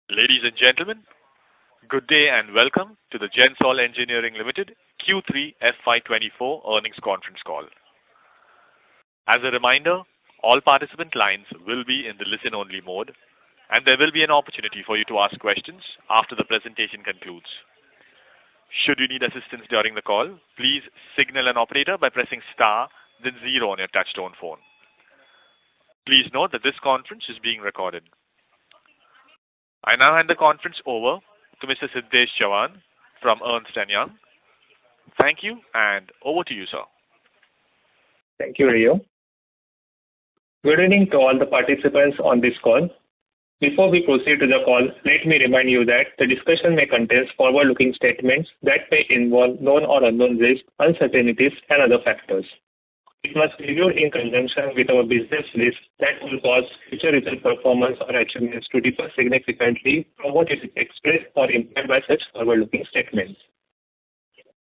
Ladies and gentlemen, good day and welcome to the Gensol Engineering Limited Q3 FY24 earnings conference call. As a reminder, all participant lines will be in the listen-only mode, and there will be an opportunity for you to ask questions after the presentation concludes. Should you need assistance during the call, please signal an operator by pressing star, then zero on your touchtone phone. Please note that this conference is being recorded. I now hand the conference over to Mr. Siddesh Chawan from Ernst & Young. Thank you, and over to you, sir. Thank you, Rio. Good evening to all the participants on this call. Before we proceed to the call, let me remind you that the discussion may contain forward-looking statements that may involve known or unknown risks, uncertainties, and other factors. It must be viewed in conjunction with our business risk that will cause future result performance or achievements to differ significantly from what is expressed or implied by such forward-looking statements.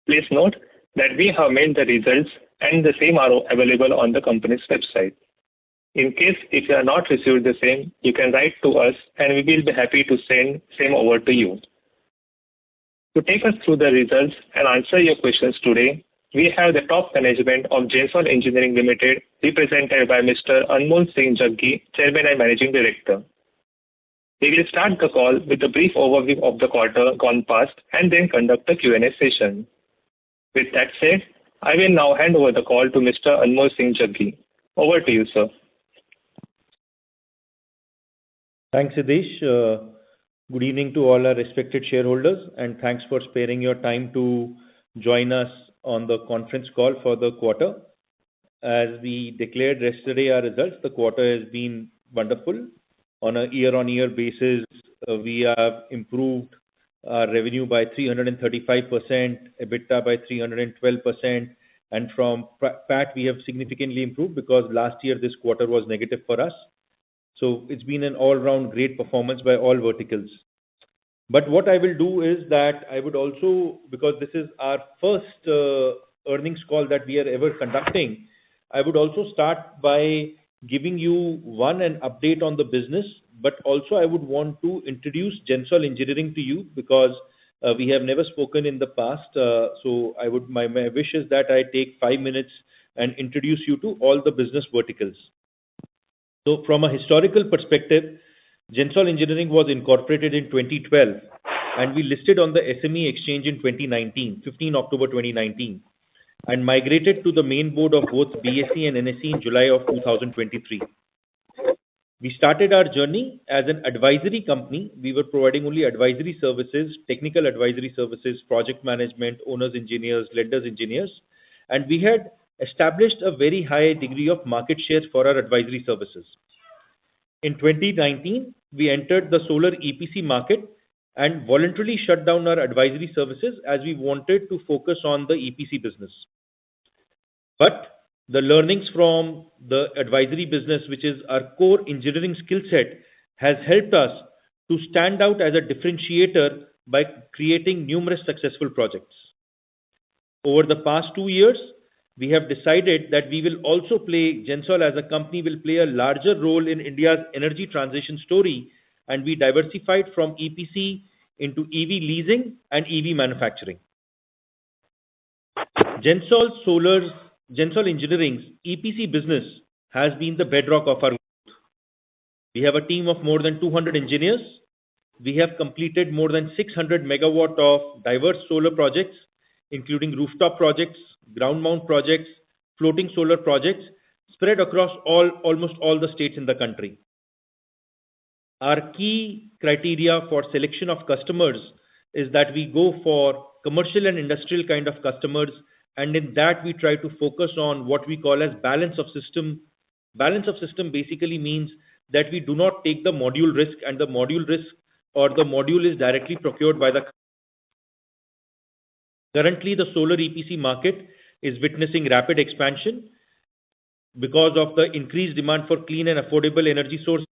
Please note that we have mailed the results and the same are available on the company's website. In case if you have not received the same, you can write to us and we will be happy to send same over to you. To take us through the results and answer your questions today, we have the top management of Gensol Engineering Limited, represented by Mr. Anmol Singh Jaggi, Chairman and Managing Director. We will start the call with a brief overview of the quarter gone past and then conduct a Q&A session. With that said, I will now hand over the call to Mr. Anmol Singh Jaggi. Over to you, sir. Thanks, Siddesh. Good evening to all our respected shareholders, and thanks for sparing your time to join us on the conference call for the quarter. As we declared yesterday our results, the quarter has been wonderful. On a year-on-year basis, we have improved our revenue by 335%, EBITDA by 312%, and from PAT we have significantly improved because last year this quarter was negative for us. So it's been an all-round great performance by all verticals. But what I will do is that I would also, because this is our first earnings call that we are ever conducting, I would also start by giving you an update on the business, but also I would want to introduce Gensol Engineering to you because we have never spoken in the past. So my wish is that I take 5 minutes and introduce you to all the business verticals. So from a historical perspective, Gensol Engineering was incorporated in 2012 and we listed on the SME exchange in 2019, 15 October 2019, and migrated to the main board of both BSE and NSE in July of 2023. We started our journey as an advisory company. We were providing only advisory services, technical advisory services, project management, owners engineers, lenders engineers, and we had established a very high degree of market share for our advisory services. In 2019, we entered the solar EPC market and voluntarily shut down our advisory services as we wanted to focus on the EPC business. But the learnings from the advisory business, which is our core engineering skill set, has helped us to stand out as a differentiator by creating numerous successful projects. Over the past 2 years, we have decided that we will also Gensol as a company will play a larger role in India's energy transition story, and we diversified from EPC into EV leasing and EV manufacturing. Gensol Engineering's EPC business has been the bedrock of our growth. We have a team of more than 200 engineers. We have completed more than 600 megawatt of diverse solar projects, including rooftop projects, ground mount projects, floating solar projects spread across almost all the states in the country. Our key criteria for selection of customers is that we go for commercial and industrial kind of customers, and in that we try to focus on what we call as balance of system. Balance of system basically means that we do not take the module risk, and the module risk or the module is directly procured by the. Currently, the solar EPC market is witnessing rapid expansion because of the increased demand for clean and affordable energy sources.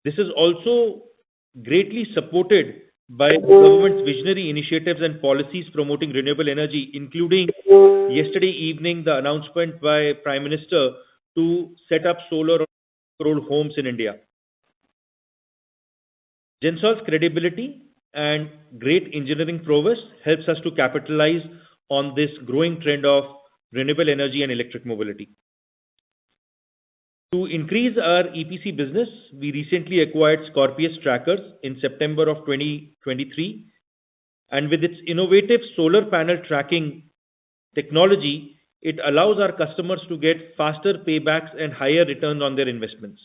This is also greatly supported by the government's visionary initiatives and policies promoting renewable energy, including yesterday evening the announcement by Prime Minister to set up solar crore homes in India. Gensol's credibility and great engineering prowess helps us to capitalize on this growing trend of renewable energy and electric mobility. To increase our EPC business, we recently acquired Scorpius Trackers in September of 2023, and with its innovative solar panel tracking technology, it allows our customers to get faster paybacks and higher returns on their investments.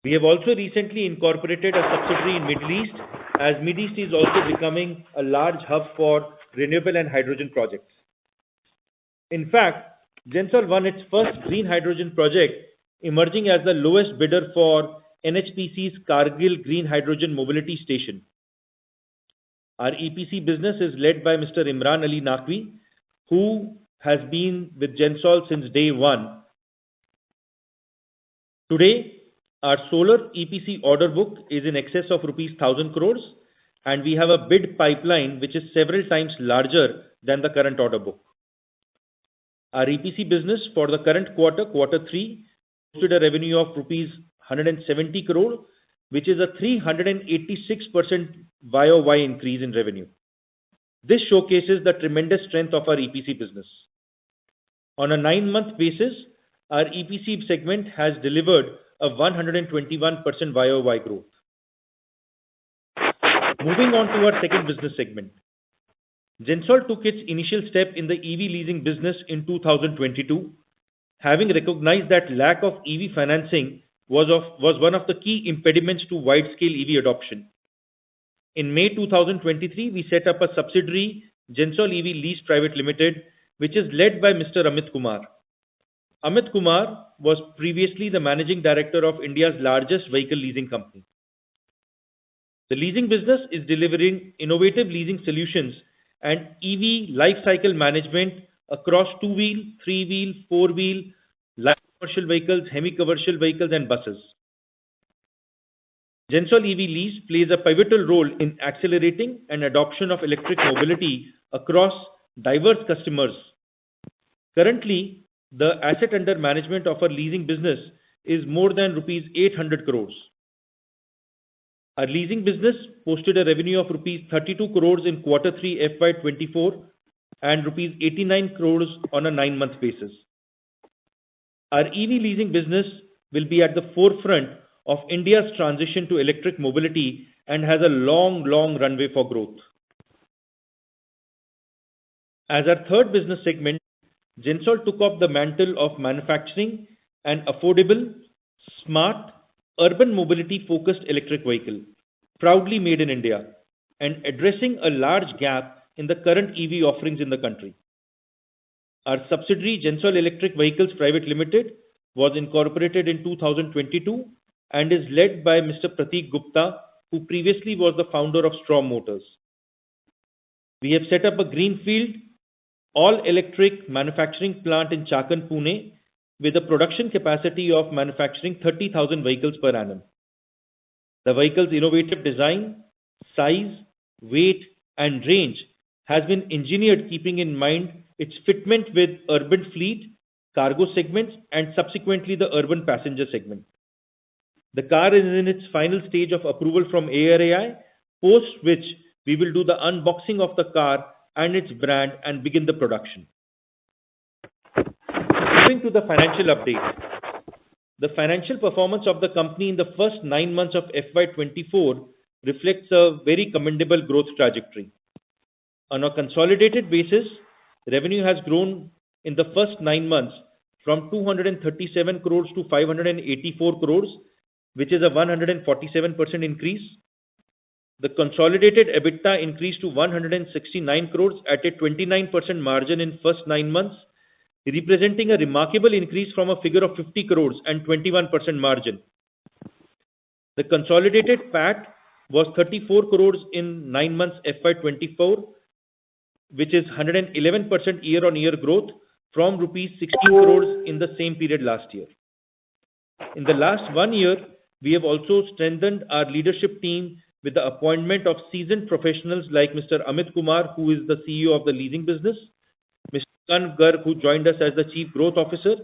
We have also recently incorporated a subsidiary in Middle East, as Middle East is also becoming a large hub for renewable and hydrogen projects. In fact, Gensol won its first green hydrogen project, emerging as the lowest bidder for NHPC's Kargil Green Hydrogen Mobility Station. Our EPC business is led by Mr. Imran Ali Naqvi, who has been with Gensol since day one. Today, our solar EPC order book is in excess of rupees 1,000 crores, and we have a bid pipeline which is several times larger than the current order book. Our EPC business for the current quarter, quarter 3, posted a revenue of rupees 170 crore, which is a 386% YOY increase in revenue. This showcases the tremendous strength of our EPC business. On a 9-month basis, our EPC segment has delivered a 121% YOY growth. Moving on to our second business segment. Gensol took its initial step in the EV leasing business in 2022, having recognized that lack of EV financing was one of the key impediments to wide-scale EV adoption. In May 2023, we set up a subsidiary, Gensol EV Lease Private Limited, which is led by Mr. Amit Kumar. Amit Kumar was previously the managing director of India's largest vehicle leasing company. The leasing business is delivering innovative leasing solutions and EV life cycle management across 2-wheel, 3-wheel, 4-wheel, light commercial vehicles, heavy-commercial vehicles, and buses. Gensol EV Lease plays a pivotal role in accelerating an adoption of electric mobility across diverse customers. Currently, the asset under management of our leasing business is more than rupees 800 crores. Our leasing business posted a revenue of rupees 32 crores in quarter 3 FY24 and rupees 89 crores on a 9-month basis. Our EV leasing business will be at the forefront of India's transition to electric mobility and has a long runway for growth. As our third business segment, Gensol took up the mantle of manufacturing an affordable, smart, urban mobility-focused electric vehicle, proudly made in India, and addressing a large gap in the current EV offerings in the country. Our subsidiary, Gensol Electric Vehicles Private Limited, was incorporated in 2022 and is led by Mr. Prateek Gupta, who previously was the founder of Strom Motors. We have set up a greenfield, all-electric manufacturing plant in Chakan, Pune, with a production capacity of manufacturing 30,000 vehicles per annum. The vehicle's innovative design, size, weight, and range has been engineered keeping in mind its fitment with urban fleet, cargo segments, and subsequently the urban passenger segment. The car is in its final stage of approval from ARAI, post which we will do the unboxing of the car and its brand and begin the production. Moving to the financial update. The financial performance of the company in the first 9 months of FY24 reflects a very commendable growth trajectory. On a consolidated basis, revenue has grown in the first 9 months from 237 crores to 584 crores, which is a 147% increase. The consolidated EBITDA increased to 169 crores at a 29% margin in first 9 months, representing a remarkable increase from a figure of 50 crores and 21% margin. The consolidated PAT was 34 crores in 9 months FY24, which is 111% year-on-year growth from rupees 16 crores in the same period last year. In the last 1 year, we have also strengthened our leadership team with the appointment of seasoned professionals like Mr. Amit Kumar, who is the CEO of the leasing business, Mr. Kan Garg, who joined us as the Chief Growth Officer,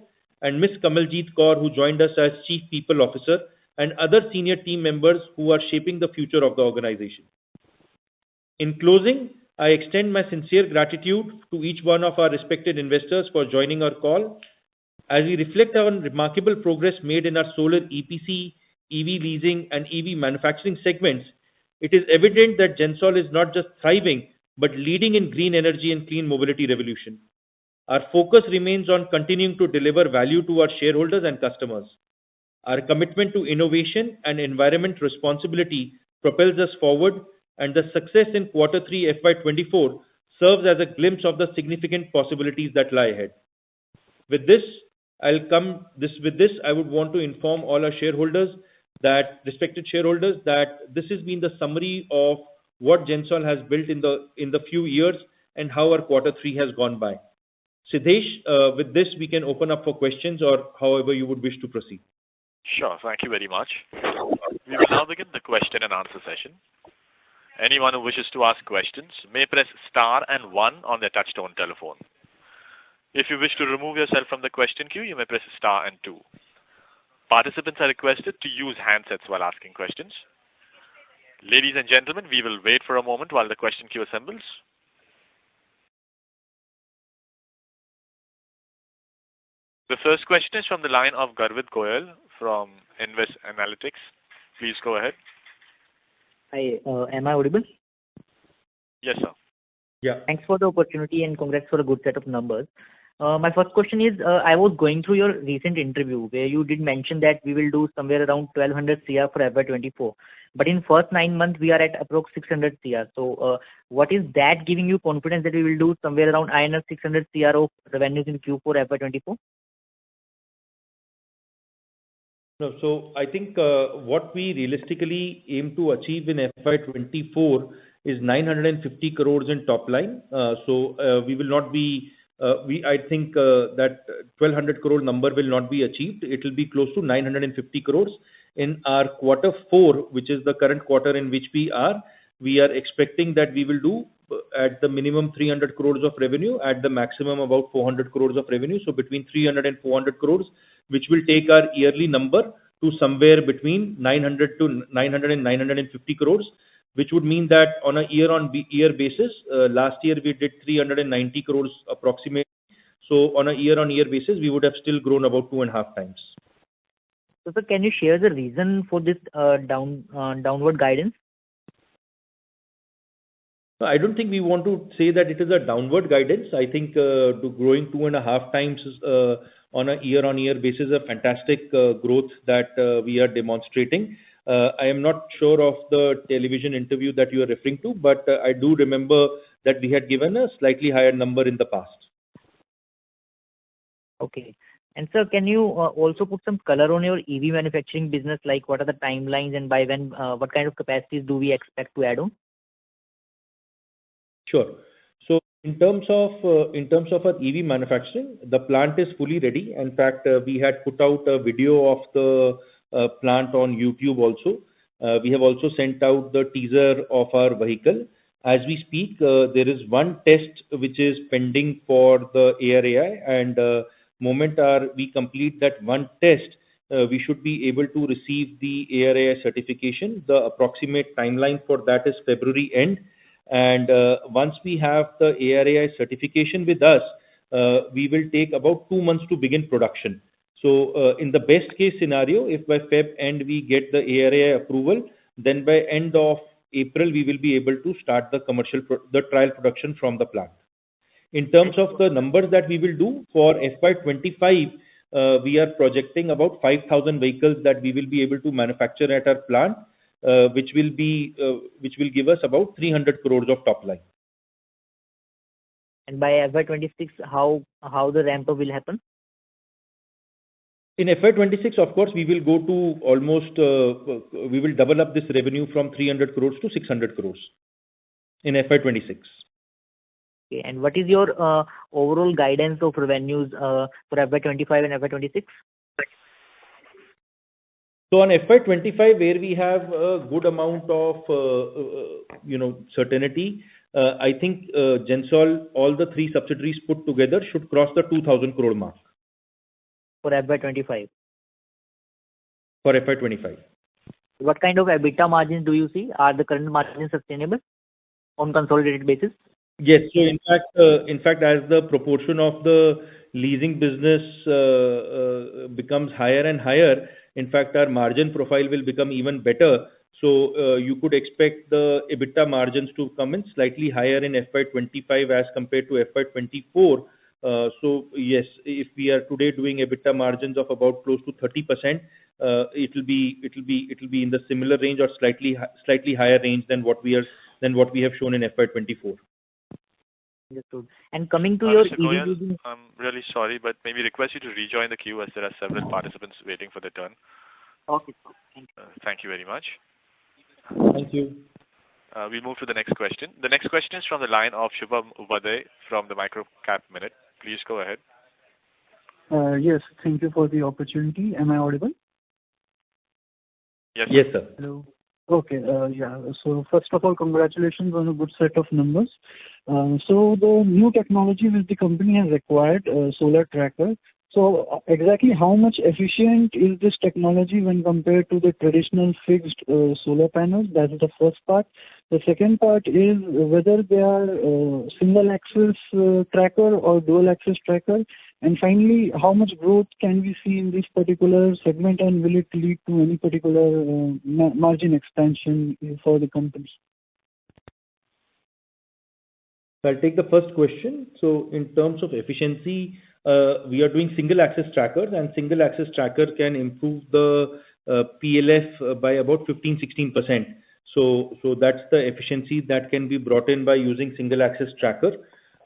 and Ms. Kamaljeet Kaur, who joined us as Chief People Officer, and other senior team members who are shaping the future of the organization. In closing, I extend my sincere gratitude to each one of our respected investors for joining our call. As we reflect on remarkable progress made in our solar EPC, EV leasing, and EV manufacturing segments, it is evident that Gensol is not just thriving, but leading in green energy and clean mobility revolution. Our focus remains on continuing to deliver value to our shareholders and customers. Our commitment to innovation and environment responsibility propels us forward, and the success in Q3 FY24 serves as a glimpse of the significant possibilities that lie ahead. With this, I would want to inform all our shareholders, respected shareholders, that this has been the summary of what Gensol has built in the few years and how our Q3 has gone by. Siddesh, with this, we can open up for questions or however you would wish to proceed. Sure. Thank you very much. We will now begin the question and answer session. Anyone who wishes to ask questions may press star and 1 on their touchtone telephone. If you wish to remove yourself from the question queue, you may press star and 2. Participants are requested to use handsets while asking questions. Ladies and gentlemen, we will wait for a moment while the question queue assembles. The first question is from the line of Garvit Goyal from Invest Analytics. Please go ahead. Hi, am I audible? Yes, sir. Yeah. Thanks for the opportunity and congrats for a good set of numbers. My first question is, I was going through your recent interview where you did mention that we will do somewhere around 1200 CR for FY24. But in first 9 months, we are at approx 600 CR. So, what is that giving you confidence that we will do somewhere around 600 CR of revenues in Q4 FY24? No, so I think what we realistically aim to achieve in FY24 is 950 crores in top line. We will not be, I think that 1200 crore number will not be achieved. It will be close to 950 crores. In our Q4, which is the current quarter in which we are expecting that we will do at the minimum 300 crores of revenue, at the maximum about 400 crores of revenue. So between 300 and 400 crores, which will take our yearly number to somewhere between 900 and 950 crores, which would mean that on a year-on-year basis, last year we did 390 crores approximately. So on a year-on-year basis, we would have still grown about 2.5 times. So, sir, can you share the reason for this downward guidance? I don't think we want to say that it is a downward guidance. I think growing 2.5 times on a year-on-year basis is a fantastic growth that we are demonstrating. I am not sure of the television interview that you are referring to, but I do remember that we had given a slightly higher number in the past. Okay. And sir, can you also put some color on your EV manufacturing business, like what are the timelines and by when, what kind of capacities do we expect to add on? Sure. So in terms of our EV manufacturing, the plant is fully ready. In fact, we had put out a video of the plant on YouTube also. We have also sent out the teaser of our vehicle. As we speak, there is one test which is pending for the ARAI, and moment we complete that one test, we should be able to receive the ARAI certification. The approximate timeline for that is February end. And once we have the ARAI certification with us, we will take about 2 months to begin production. So in the best case scenario, if by Feb end we get the ARAI approval, then by end of April we will be able to start the trial production from the plant. In terms of the numbers that we will do for FY25, we are projecting about 5,000 vehicles that we will be able to manufacture at our plant, which will give us about 300 crores of top line. And by FY26, how the ramp up will happen? In FY26, of course, we will go to almost, we will double up this revenue from 300 crores to 600 crores in FY26. Okay. And what is your overall guidance of revenues for FY25 and FY26? So on FY25, where we have a good amount of, certainty, I think Gensol, all the 3 subsidiaries put together should cross the 2,000 crore mark. For FY25? for FY25. What kind of EBITDA margins do you see? Are the current margins sustainable on consolidated basis? Yes. So in fact, as the proportion of the leasing business becomes higher and higher, in fact, our margin profile will become even better. So you could expect the EBITDA margins to come in slightly higher in FY25 as compared to FY24. So yes, if we are today doing EBITDA margins of about close to 30%, it'll be in the similar range or slightly higher range than what we have shown in FY24. Understood. And coming to your Mr. Goyal, EV business, I'm really sorry, but maybe request you to rejoin the queue as there are several participants waiting for their turn. okay, sir. Thank you. Thank you very much. Thank you. We move to the next question. The next question is from the line of Shubham Upadhyay from the Microcap Minute. Please go ahead. Yes, thank you for the opportunity. Am I audible? Yes, Yes, sir. Hello. Okay. Yeah. So first of all, congratulations on a good set of numbers. So the new technology which the company has acquired, solar tracker. So exactly how much efficient is this technology when compared to the traditional fixed solar panels? That is the first part. The second part is whether they are single axis tracker or dual axis tracker. And finally, how much growth can we see in this particular segment, and will it lead to any particular margin expansion for the company? So I'll take the first question. So in terms of efficiency, we are doing single axis trackers, and single axis tracker can improve the PLF by about 15-16%. So that's the efficiency that can be brought in by using single axis tracker.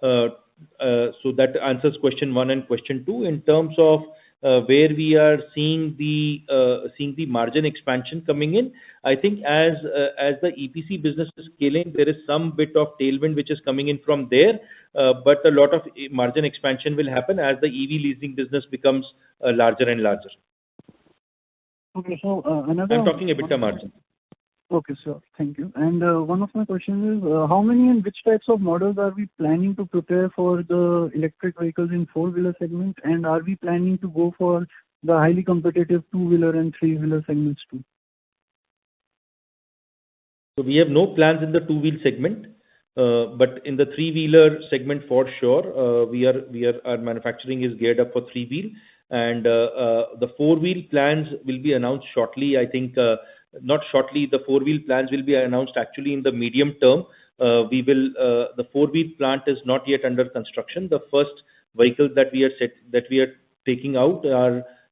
So that answers question 1 and question 2. In terms of where we are seeing the margin expansion coming in, I think as the EPC business is scaling, there is some bit of tailwind which is coming in from there, but a lot of margin expansion will happen as the EV leasing business becomes larger and larger. Okay, so another. I'm talking EBITDA margin. Okay, sir. Thank you. And one of my questions is, how many and which types of models are we planning to prepare for the electric vehicles in four-wheeler segment? And are we planning to go for the highly competitive two-wheeler and three-wheeler segments too? So we have no plans in the two-wheel segment, but in the three-wheeler segment for sure, our manufacturing is geared up for three-wheel, and the four-wheel plans will be announced shortly. I think not shortly. The four-wheel plans will be announced actually in the medium term. The four-wheel plant is not yet under construction. The first vehicle that we are taking out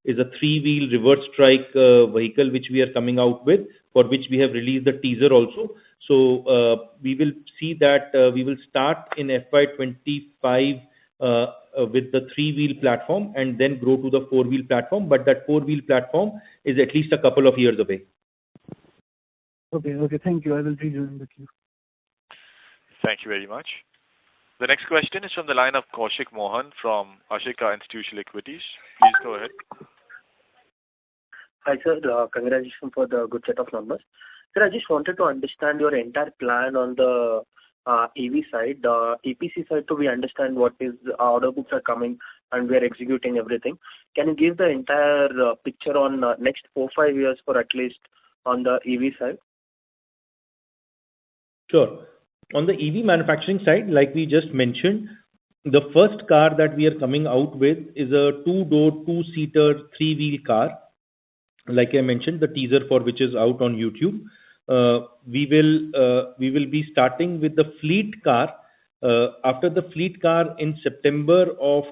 is a three-wheel reverse strike vehicle, which we are coming out with, for which we have released the teaser also. So we will see that we will start in FY25 with the three-wheel platform and then grow to the four-wheel platform. But that four-wheel platform is at least a couple of years away. Okay. Thank you. I will rejoin the queue. Thank you very much. The next question is from the line of Kaushik Mohan from Ashika Institutional Equities. Please go ahead. Hi, sir. Congratulations for the good set of numbers. Sir, I just wanted to understand your entire plan on the EV side. The EPC side, so we understand what is order books are coming and we are executing everything. Can you give the entire picture on next 4-5 years for at least on the EV side? Sure. On the EV manufacturing side, like we just mentioned, the first car that we are coming out with is a two-door, two-seater, three-wheel car. Like I mentioned, the teaser for which is out on YouTube. We will be starting with the fleet car. After the fleet car in September of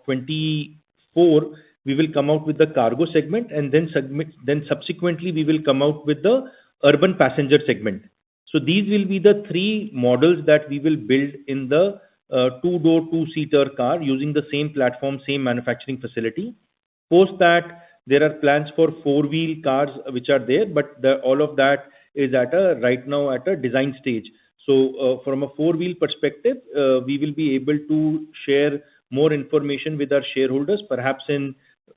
24, we will come out with the cargo segment, and then subsequently we will come out with the urban passenger segment. So these will be the three models that we will build in the two-door, two-seater car using the same platform, same manufacturing facility. Post that, there are plans for four-wheel cars which are there, but all of that is right now at a design stage. So from a four-wheel perspective, we will be able to share more information with our shareholders. Perhaps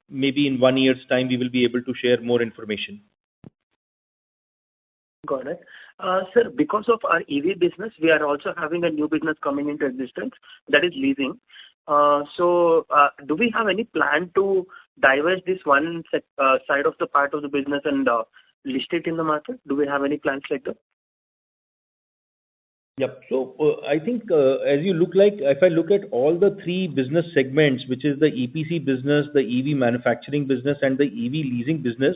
maybe in 1 year's time, we will be able to share more information. Got it. Sir, because of our EV business, we are also having a new business coming into existence, that is leasing. So do we have any plan to divest this one side of the part of the business and list it in the market? Do we have any plans like that? Yep. So, I think, as you look like, if I look at all the three business segments, which is the EPC business, the EV manufacturing business, and the EV leasing business,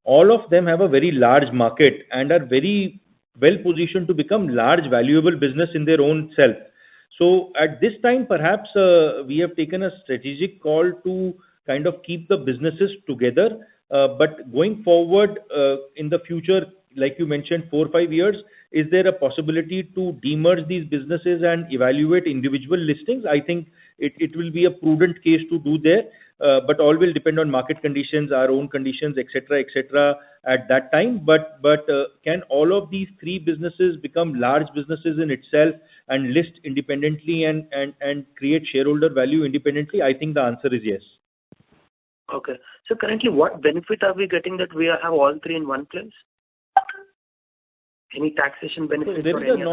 all of them have a very large market and are very well positioned to become large, valuable business in their own self. So at this time, perhaps, we have taken a strategic call to kind of keep the businesses together. But going forward, in the future, like you mentioned, 4 or 5 years, is there a possibility to demerge these businesses and evaluate individual listings? I think it will be a prudent case to do there, but all will depend on market conditions, our own conditions, et cetera, at that time. But can all of these three businesses become large businesses in itself and list independently and create shareholder value independently? I think the answer is yes. Okay. So currently, what benefit are we getting that we have all three in one place? Any taxation benefits? There is a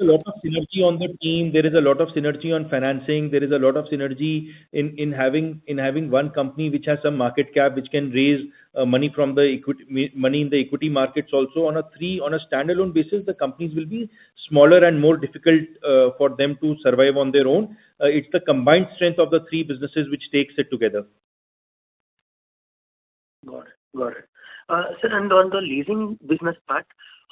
lot of synergy on the team. There is a lot of synergy on financing. There is a lot of synergy in having one company which has some market cap, which can raise money from the money in the equity markets also. On a standalone basis, the companies will be smaller and more difficult for them to survive on their own. It's the combined strength of the three businesses which takes it together. Got it. Sir, and on the leasing business part,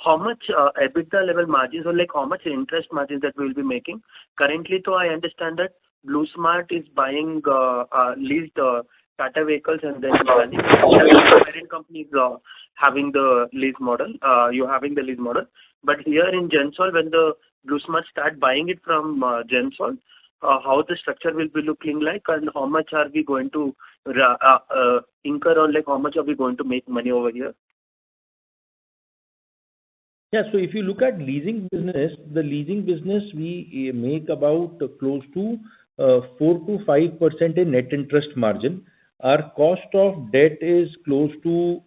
how much EBITDA level margins or like how much interest margins that we will be making? Currently, though, I understand that Blue Smart is buying leased Tata vehicles and then running. Parent companies having the lease model. You're having the lease model. But here in Gensol, when the Blue Smart start buying it from Gensol, how the structure will be looking like and how much are we going to incur or like how much are we going to make money over here? Yeah. So if you look at leasing business, the leasing business, we make about close to 4 to 5% in net interest margin. Our cost of debt is close to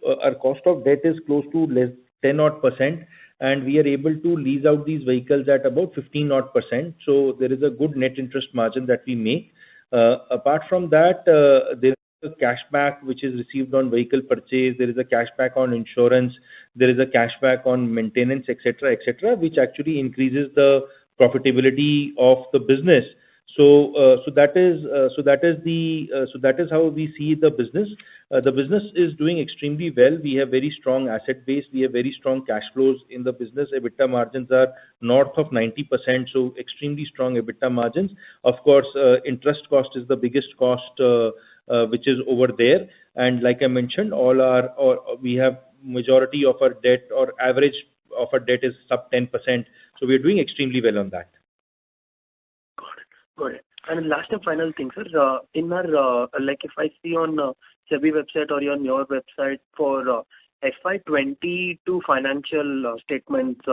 less 10 odd percent, and we are able to lease out these vehicles at about 15 odd percent. So there is a good net interest margin that we make. Apart from that, there is a cashback which is received on vehicle purchase. There is a cashback on insurance. There is a cashback on maintenance, et cetera, which actually increases the profitability of the business. So that is how we see the business. The business is doing extremely well. We have very strong asset base. We have very strong cash flows in the business. EBITDA margins are north of 90%, so extremely strong EBITDA margins. Of course, interest cost is the biggest cost, which is over there. And like I mentioned, we have majority of our debt or average of our debt is sub 10%. So we are doing extremely well on that. Got it. And last and final thing, sir, in our, like if I see on SEBI website or on your website for FY22 financial statements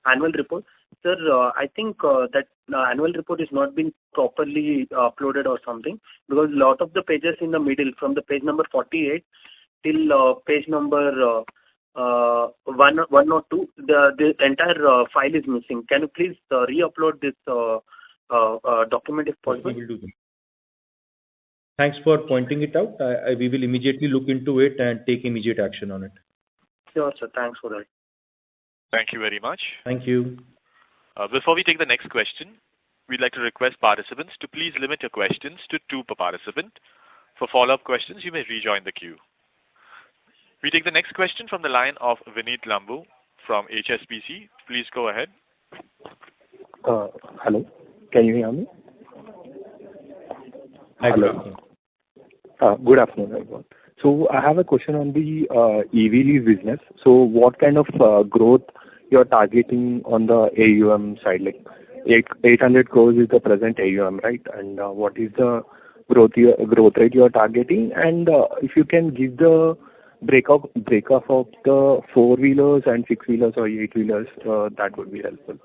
annual report, sir, I think that annual report is not being properly uploaded or something, because a lot of the pages in the middle, from the page number 48 till page number 102, the entire file is missing. Can you please re-upload this document if possible? We will do that. Thanks for pointing it out. We will immediately look into it and take immediate action on it. Sure, sir. Thanks for that. Thank you very much. Thank you. Before we take the next question, we'd like to request participants to please limit your questions to 2 per participant. For follow-up questions, you may rejoin the queue. We take the next question from the line of Vineet Lambu from HSBC. Please go ahead. Hello. Can you hear me? Hi, hello. Good afternoon, everyone. So I have a question on the EV lease business. So what kind of growth you're targeting on the AUM side? Like 800 crores is the present AUM, right? And what is the growth rate you are targeting? And if you can give the breakup of the 4-wheelers and 6-wheelers or 8-wheelers, that would be helpful.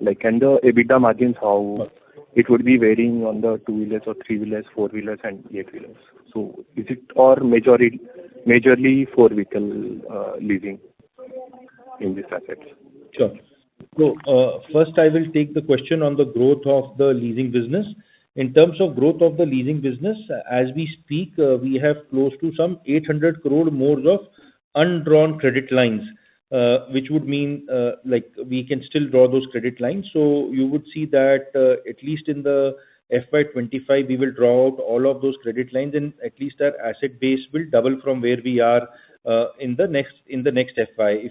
Like, and the EBITDA margins, how it would be varying on the 2-wheelers or 3-wheelers, 4-wheelers and 8-wheelers. So is it or majorly 4-vehicle leasing in these assets? Sure. So first I will take the question on the growth of the leasing business. In terms of growth of the leasing business, as we speak, we have close to some 800 crore more of undrawn credit lines, which would mean like we can still draw those credit lines. So you would see that at least in the FY25, we will draw out all of those credit lines, and at least our asset base will double from where we are in the next FY.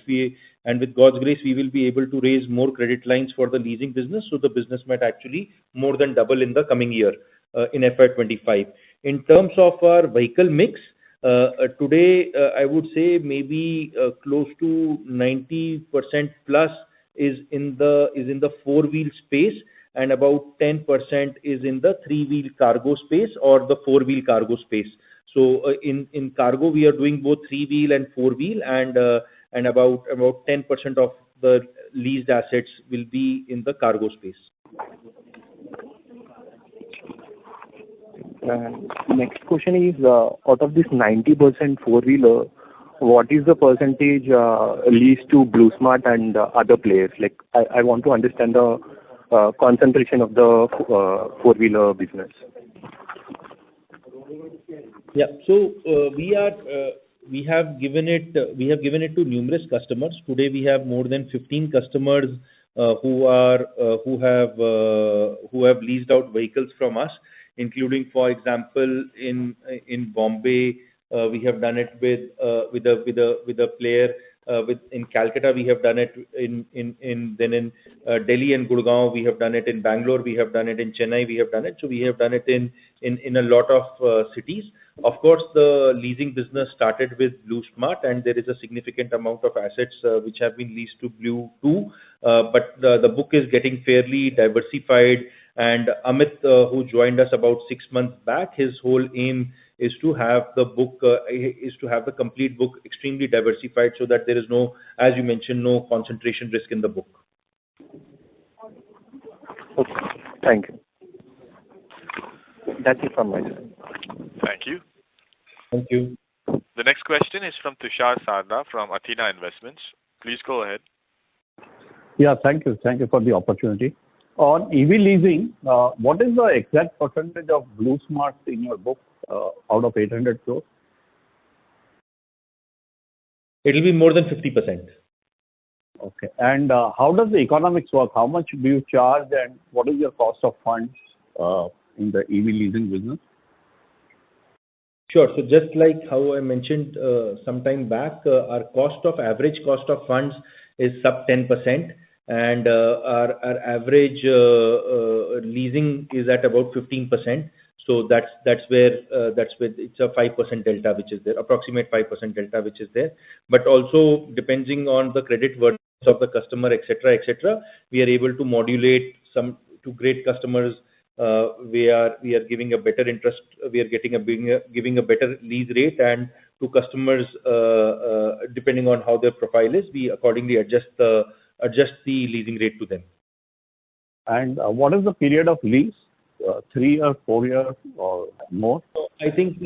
And with God's grace, we will be able to raise more credit lines for the leasing business, so the business might actually more than double in the coming year, in FY25. In terms of our vehicle mix, today, I would say maybe close to 90% plus is in the four-wheel space, and about 10% is in the three-wheel cargo space or the four-wheel cargo space. So in cargo, we are doing both three-wheel and four-wheel, and about 10% of the leased assets will be in the cargo space. Next question is, out of this 90% four-wheeler, what is the percentage leased to Blue Smart and other players? Like, I want to understand the concentration of the four-wheeler business. Yeah. So we have given it to numerous customers. Today we have more than 15 customers who have leased out vehicles from us, including, for example, in Bombay, we have done it with a player. In Calcutta, we have done it in Delhi and Gurgaon, we have done it in Bangalore, we have done it in Chennai, we have done it. So we have done it in a lot of cities. Of course, the leasing business started with Blue Smart, and there is a significant amount of assets which have been leased to Blue too. But the book is getting fairly diversified. And Amit, who joined us about 6 months back, his whole aim is to have the complete book extremely diversified, so that there is no, as you mentioned, no concentration risk in the book. Okay. Thank you. That's it from my side. Thank you. Thank you. The next question is from Tushar Sarda from Athena Investments. Please go ahead. Yeah, thank you. Thank you for the opportunity. On EV leasing, what is the exact percentage of Blue Smart in your book out of 800 crores? It will be more than 50%. Okay. And how does the economics work? How much do you charge, and what is your cost of funds in the EV leasing business? Sure. So just like how I mentioned some time back, our average cost of funds is sub 10%, and our average leasing is at about 15%. So that's where it's a 5% delta which is there, approximate 5% delta which is there. But also depending on the credit worthiness of the customer, etc., we are able to modulate some to great customers. We are giving a better interest. We are giving a better lease rate, and to customers, depending on how their profile is, we accordingly adjust the leasing rate to them. And what is the period of lease? 3 or 4 years or more? So I think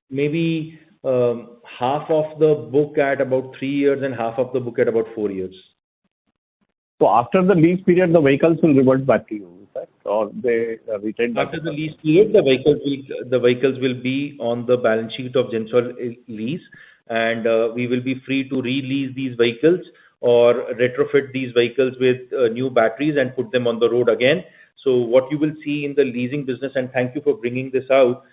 maybe half of the book at about 3 years and half of the book at about 4 years. So after the lease period, the vehicles will revert back to you, right? Or they retain back? After the lease period, the vehicles will be on the balance sheet of Gensol lease, and we will be free to release these vehicles or retrofit these vehicles with new batteries and put them on the road again. So what you will see in the leasing business, and thank you for bringing this out,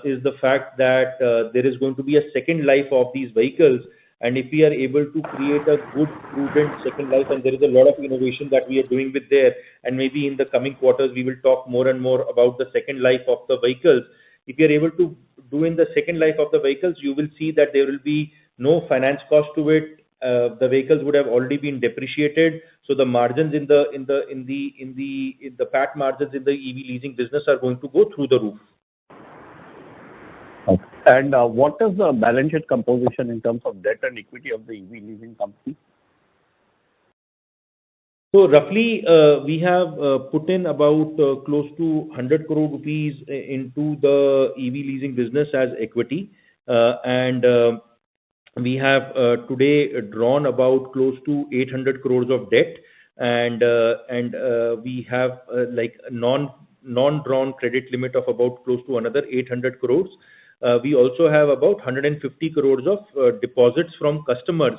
is the fact that there is going to be a second life of these vehicles. And if we are able to create a good, prudent second life, and there is a lot of innovation that we are doing with there, and maybe in the coming quarters, we will talk more and more about the second life of the vehicles. If you are able to do in the second life of the vehicles, you will see that there will be no finance cost to it. The vehicles would have already been depreciated, so the margins in the PAT margins in the EV leasing business are going to go through the roof. Okay. And what is the balance sheet composition in terms of debt and equity of the EV leasing company? So roughly, we have put in about close to 100 crore rupees into the EV leasing business as equity, and we have today drawn about close to 800 crores of debt, and we have like non-drawn credit limit of about close to another 800 crores. We also have about 150 crores of deposits from customers.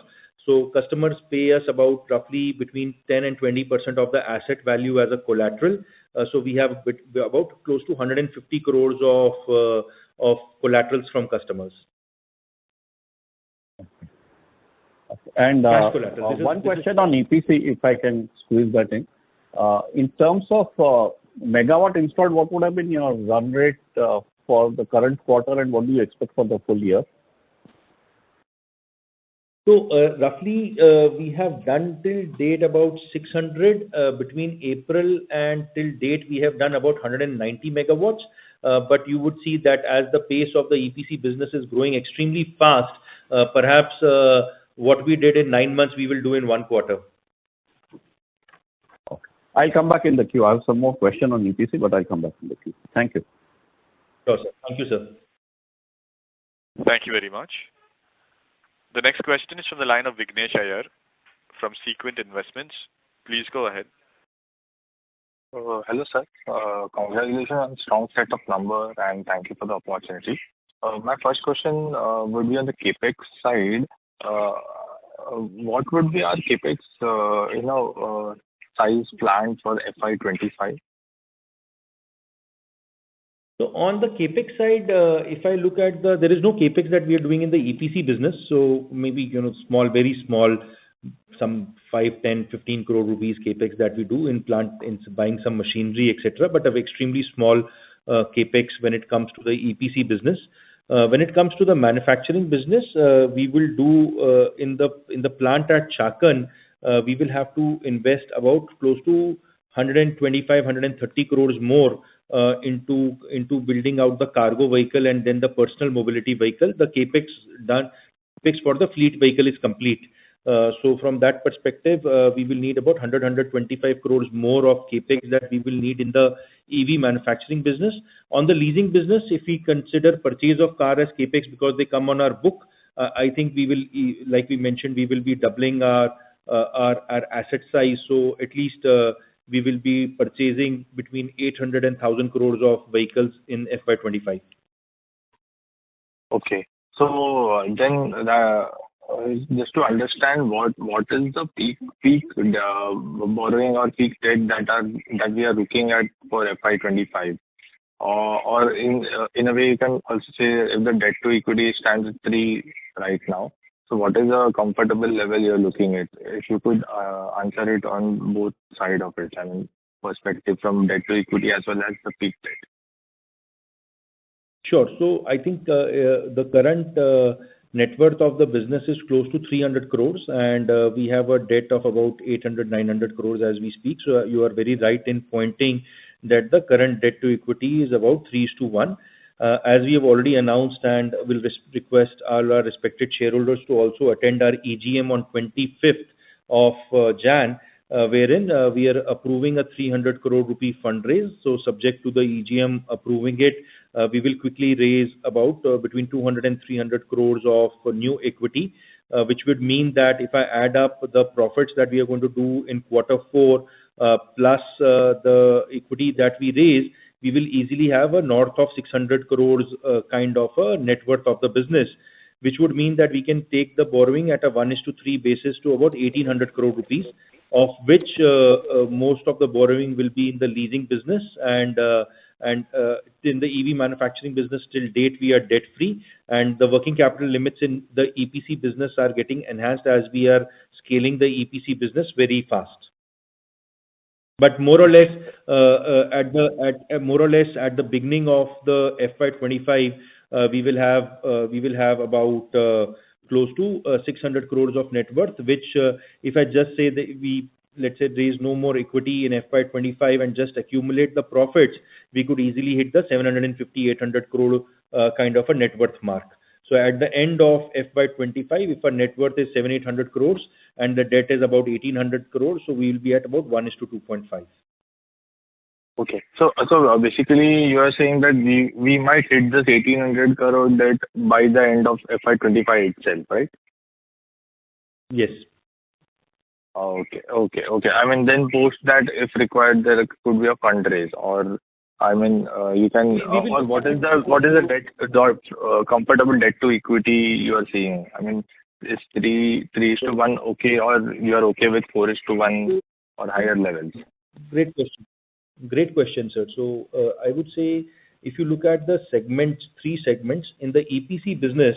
So customers pay us about roughly between 10 and 20% of the asset value as a collateral. So we have about close to 150 crores of collaterals from customers. And Cash collateral. one question on EPC, if I can squeeze that in. In terms of megawatt installed, what would have been your run rate for the current quarter, and what do you expect for the full year? So roughly, we have done till date about 600. Between April and till date, we have done about 190 megawatts. But you would see that as the pace of the EPC business is growing extremely fast, perhaps what we did in 9 months, we will do in 1 quarter. Okay. I'll come back in the queue. I have some more question on EPC, but I'll come back in the queue. Thank you. Sure, sir. Thank you, sir. Thank you very much. The next question is from the line of Vignesh Iyer from Sequent Investments. Please go ahead. Hello, sir. Congratulations on strong set of numbers, and thank you for the opportunity. My first question would be on the CapEx side. What would be our CapEx, size plan for FY25? So on the CapEx side, if I look at there is no CapEx that we are doing in the EPC business. So maybe, small, very small, some 5, 10, 15 crore rupees CapEx that we do in buying some machinery, etc. But of extremely small CapEx when it comes to the EPC business. When it comes to the manufacturing business, we will do in the plant at Chakan, we will have to invest about close to 125, 130 crores more into building out the cargo vehicle and then the personal mobility vehicle. The CapEx for the fleet vehicle is complete. So from that perspective, we will need about 100, 125 crores more of CapEx that we will need in the EV manufacturing business. On the leasing business, if we consider purchase of car as CapEx because they come on our book, I think we will, like we mentioned, we will be doubling our asset size. So at least we will be purchasing between 800 and 1,000 crores of vehicles in FY25. Okay. So then just to understand what is the peak borrowing or peak debt that we are looking at for FY25, or in a way you can also say if the debt to equity stands at 3 right now. So what is a comfortable level you're looking at? If you could answer it on both sides of it, I mean perspective from debt to equity as well as the peak debt. Sure. So I think the current net worth of the business is close to 300 crores, and we have a debt of about 800, 900 crores as we speak. So you are very right in pointing that the current debt to equity is about 3:1. As we have already announced and will request all our respected shareholders to also attend our EGM on 25th of Jan, wherein we are approving a 300 crore rupee fundraise. So subject to the EGM approving it, we will quickly raise about between 200 and 300 crores of new equity, which would mean that if I add up the profits that we are going to do in Q4 plus the equity that we raise, we will easily have a north of 600 crores kind of a net worth of the business, which would mean that we can take the borrowing at a 1:3 basis to about 1,800 crore rupees, of which most of the borrowing will be in the leasing business and in the EV manufacturing business. Till date, we are debt free, and the working capital limits in the EPC business are getting enhanced as we are scaling the EPC business very fast. But more or less at the beginning of the FY25, we will have about close to 600 crores of net worth, which if I just say that we, let's say, raise no more equity in FY25 and just accumulate the profits, we could easily hit the 750-800 crore kind of a net worth mark. So at the end of FY25, if our net worth is 700-800 crores and the debt is about 1,800 crores, so we will be at about 1:2.5. Okay. So basically you are saying that we might hit this 1,800 crore debt by the end of FY25 itself, right? Yes. Okay. I mean, then post that, if required, there could be a fundraise, or I mean, you can, or what is the debt, comfortable debt to equity you are seeing? I mean, is 3:1 okay, or you are okay with 4:1 or higher levels? Great question. Great question, sir. So, I would say if you look at the segments, three segments in the EPC business,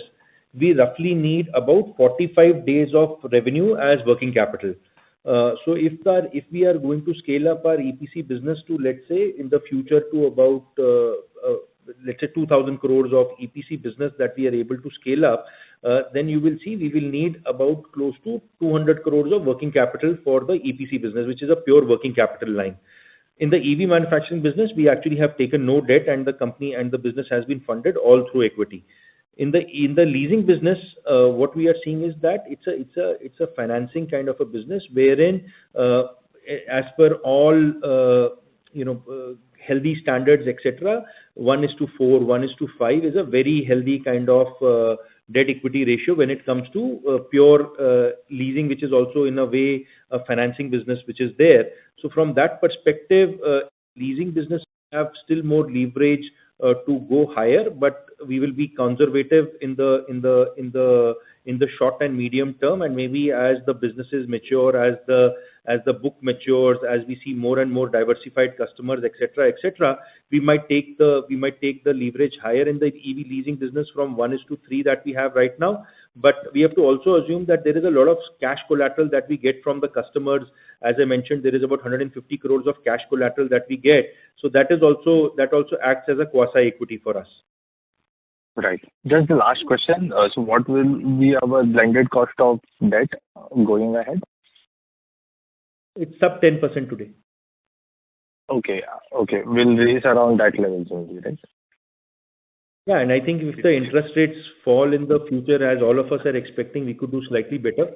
we roughly need about 45 days of revenue as working capital. So if we are going to scale up our EPC business to, let's say, in the future to about, let's say 2,000 crores of EPC business that we are able to scale up, then you will see we will need about close to 200 crores of working capital for the EPC business, which is a pure working capital line. In the EV manufacturing business, we actually have taken no debt, and the company and the business has been funded all through equity. In the leasing business, what we are seeing is that it's a financing kind of a business wherein, as per all, healthy standards, etc., 1:4, 1:5 is a very healthy kind of debt equity ratio when it comes to pure leasing, which is also in a way a financing business which is there. So from that perspective, leasing business have still more leverage to go higher, but we will be conservative in the short and medium term, and maybe as the businesses mature, as the book matures, as we see more and more diversified customers, etc., we might take the leverage higher in the EV leasing business from 1:3 that we have right now. But we have to also assume that there is a lot of cash collateral that we get from the customers. As I mentioned, there is about 150 crores of cash collateral that we get. So that also acts as a quasi equity for us. Right. Just the last question. So what will be our blended cost of debt going ahead? It's sub 10% today. Okay. We'll raise around that level only, right? Yeah, and I think if the interest rates fall in the future, as all of us are expecting, we could do slightly better.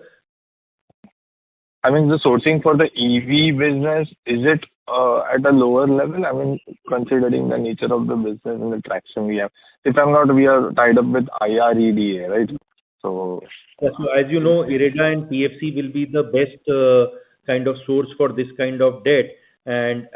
I mean, the sourcing for the EV business, is it at a lower level? I mean, considering the nature of the business and the traction we have. If I'm not, we are tied up with IREDA, right? So, yes, so as you know, IREDA and PFC will be the best kind of source for this kind of debt, and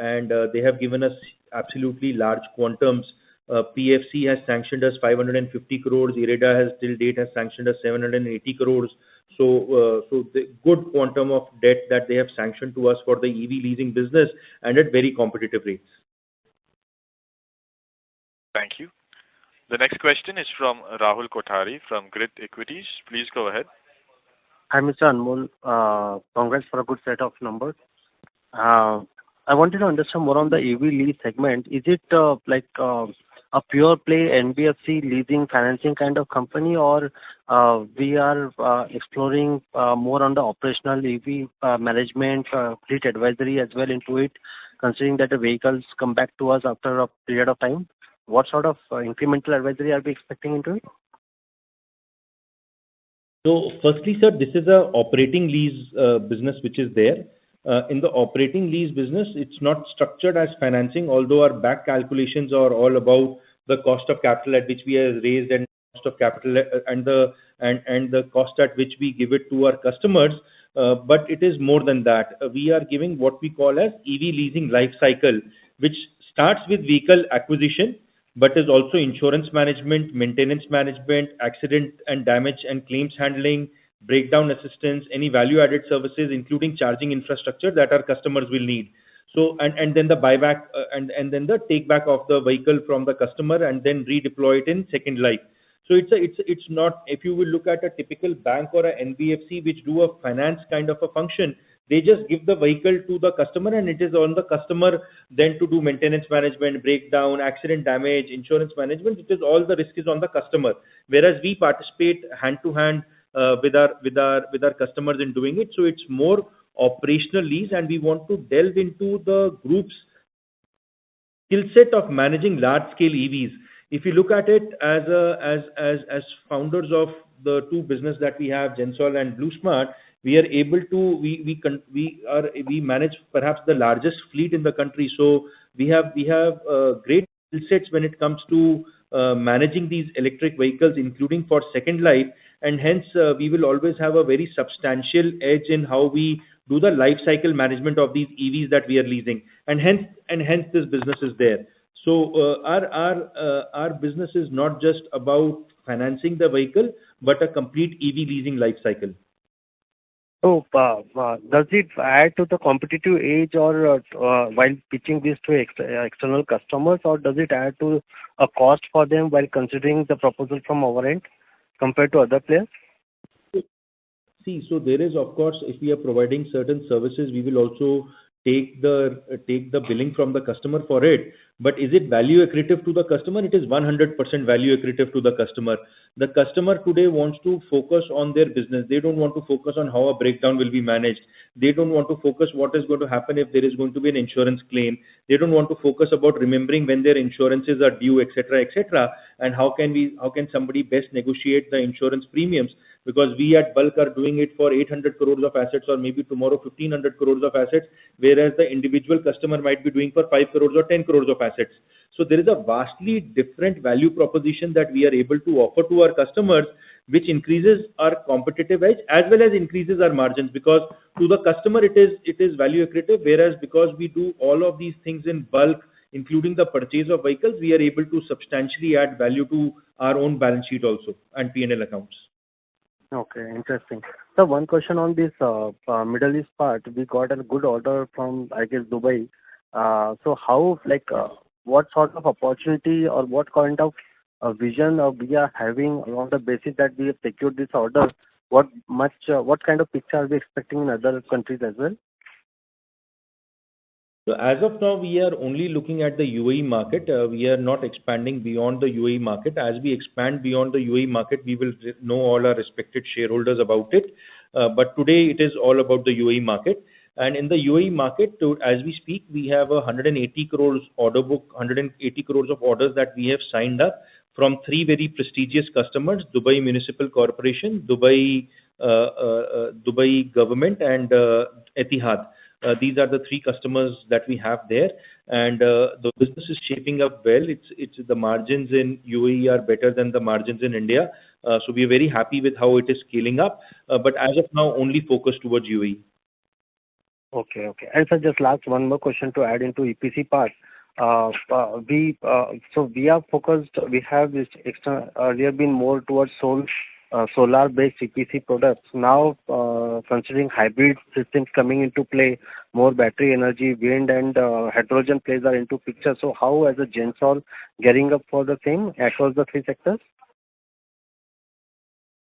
they have given us absolutely large quantums. PFC has sanctioned us 550 crores. IREDA has till date sanctioned us 780 crores. So the good quantum of debt that they have sanctioned to us for the EV leasing business, and at very competitive rates. Thank you. The next question is from Rahul Kothari from Grit Equities. Please go ahead. Hi, Mr. Anmol. Congrats for a good set of numbers. I wanted to understand more on the EV lease segment. Is it like a pure play NBFC leasing financing kind of company, or we are exploring more on the operational EV management, fleet advisory as well into it, considering that the vehicles come back to us after a period of time? What sort of incremental advisory are we expecting into it? So firstly, sir, this is a operating lease business which is there. In the operating lease business, it's not structured as financing, although our back calculations are all about the cost of capital at which we have raised, and cost of capital and the cost at which we give it to our customers. But it is more than that. We are giving what we call as EV leasing life cycle, which starts with vehicle acquisition, but is also insurance management, maintenance management, accident and damage and claims handling, breakdown assistance, any value-added services, including charging infrastructure that our customers will need. So, and then the buyback and then the take back of the vehicle from the customer and then redeploy it in second life. So it's not, if you will look at a typical bank or a NBFC which do a finance kind of a function, they just give the vehicle to the customer, and it is on the customer then to do maintenance management, breakdown, accident damage, insurance management. It is all the risk is on the customer. Whereas we participate hand to hand with our customers in doing it. So it's more operational lease, and we want to delve into the group's skill set of managing large scale EVs. If you look at it as founders of the two business that we have, Gensol and BlueSmart, we are able to we manage perhaps the largest fleet in the country. So we have great skill sets when it comes to managing these electric vehicles, including for second life, and hence we will always have a very substantial edge in how we do the life cycle management of these EVs that we are leasing, and hence this business is there. So our business is not just about financing the vehicle, but a complete EV leasing life cycle. So, does it add to the competitive edge or while pitching this to external customers, or does it add to a cost for them while considering the proposal from our end compared to other players? See, so there is, of course, if we are providing certain services, we will also take the billing from the customer for it. But is it value accretive to the customer? It is 100% value accretive to the customer. The customer today wants to focus on their business. They don't want to focus on how a breakdown will be managed. They don't want to focus what is going to happen if there is going to be an insurance claim. They don't want to focus about remembering when their insurances are due, etc., etc. And how can somebody best negotiate the insurance premiums? Because we at bulk are doing it for 800 crores of assets, or maybe tomorrow 1500 crores of assets, whereas the individual customer might be doing for 5 crores or 10 crores of assets. So there is a vastly different value proposition that we are able to offer to our customers, which increases our competitive edge as well as increases our margins, because to the customer it is value accretive, whereas because we do all of these things in bulk, including the purchase of vehicles, we are able to substantially add value to our own balance sheet also and P&L accounts. Okay, interesting. So one question on this Middle East part. We got a good order from, I guess, Dubai. So how, what sort of opportunity or what kind of vision we are having on the basis that we have secured this order? What kind of picture are we expecting in other countries as well? So as of now, we are only looking at the UAE market. We are not expanding beyond the UAE market. As we expand beyond the UAE market, we will know all our respected shareholders about it. But today it is all about the UAE market. And in the UAE market, as we speak, we have a 180 crores order book, 180 crores of orders that we have signed up from three very prestigious customers: Dubai Municipal Corporation, Dubai Government, and Etihad. These are the three customers that we have there, and the business is shaping up well. It's the margins in UAE are better than the margins in India, so we are very happy with how it is scaling up. But as of now, only focused towards UAE. Okay. And so just last one more question to add into EPC part. We are focused. We have this extra. We have been more towards solar-based EPC products. Now, considering hybrid systems coming into play, more battery energy, wind and hydrogen plays are into picture. So how, as a Gensol, gearing up for the same across the three sectors?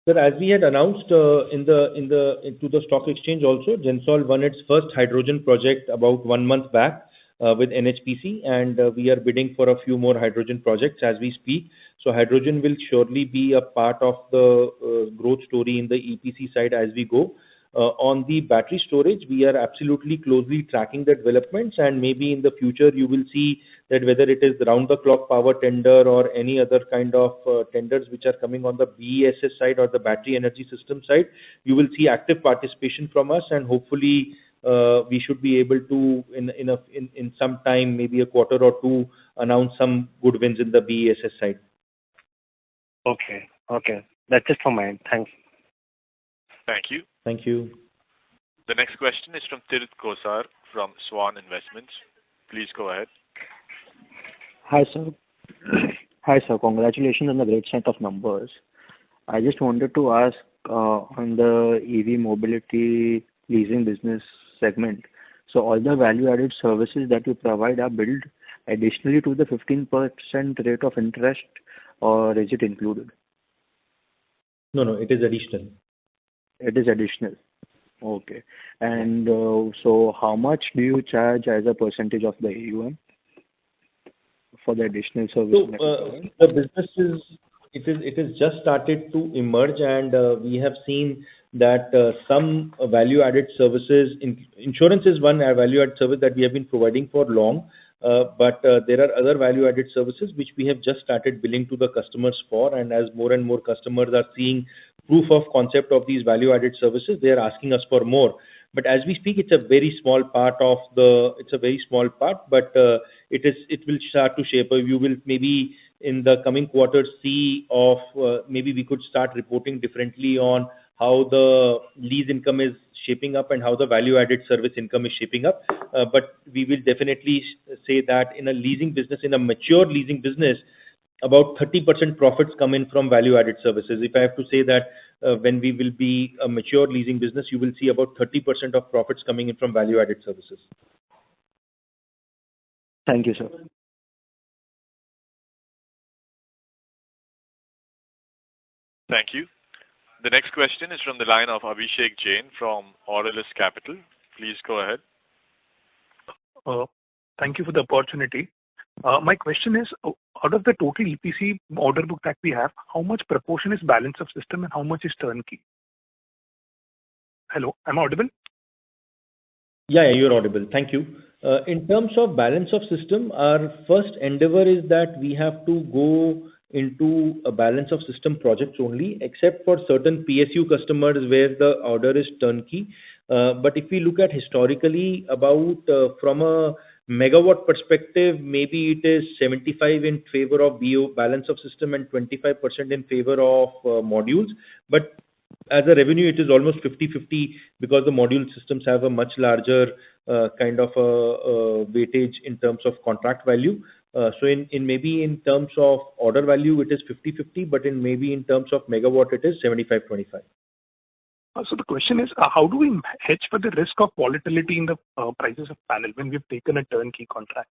Sir, as we had announced into the stock exchange also, Gensol won its first hydrogen project about 1 month back with NHPC, and we are bidding for a few more hydrogen projects as we speak. So hydrogen will surely be a part of the growth story in the EPC side as we go. On the battery storage, we are absolutely closely tracking the developments, and maybe in the future you will see that whether it is round-the-clock power tender or any other kind of tenders which are coming on the BESS side or the battery energy system side, you will see active participation from us, and hopefully we should be able to in some time, maybe a quarter or two, announce some good wins in the BESS side. Okay. That's it from my end. Thanks. Thank you. Thank you. The next question is from Tirth Kosar from Swan Investments. Please go ahead. Hi, sir. Congratulations on the great set of numbers. I just wanted to ask on the EV mobility leasing business segment. So all the value-added services that you provide are billed additionally to the 15% rate of interest, or is it included? No, it is additional. It is additional. Okay. And so how much do you charge as a percentage of the AUM for the additional service? So the business it is just started to emerge, and we have seen that some value-added services, insurance is one value-added service that we have been providing for long, but there are other value-added services which we have just started billing to the customers for, and as more and more customers are seeing proof of concept of these value-added services, they are asking us for more. But as we speak, it's a very small part, but it will start to shape. You will maybe in the coming quarters see maybe we could start reporting differently on how the lease income is shaping up and how the value-added service income is shaping up. But we will definitely say that in a leasing business, in a mature leasing business, about 30% profits come in from value-added services. If I have to say that when we will be a mature leasing business, you will see about 30% of profits coming in from value-added services. Thank you, sir. Thank you. The next question is from the line of Abhishek Jain from Aurelus Capital. Please go ahead. Thank you for the opportunity. My question is, out of the total EPC order book that we have, how much proportion is balance of system and how much is turnkey? Hello, am I audible? Yeah, you're audible. Thank you. In terms of balance of system, our first endeavor is that we have to go into a balance of system projects only, except for certain PSU customers where the order is turnkey. But if we look at historically, about from a megawatt perspective, maybe it is 75 in favor of BO balance of system and 25% in favor of modules. But as a revenue, it is almost 50-50 because the module systems have a much larger kind of weightage in terms of contract value. So in maybe in terms of order value, it is 50-50, but in maybe in terms of megawatt, it is 75-25. So the question is, how do we hedge for the risk of volatility in the prices of panel when we've taken a turnkey contract?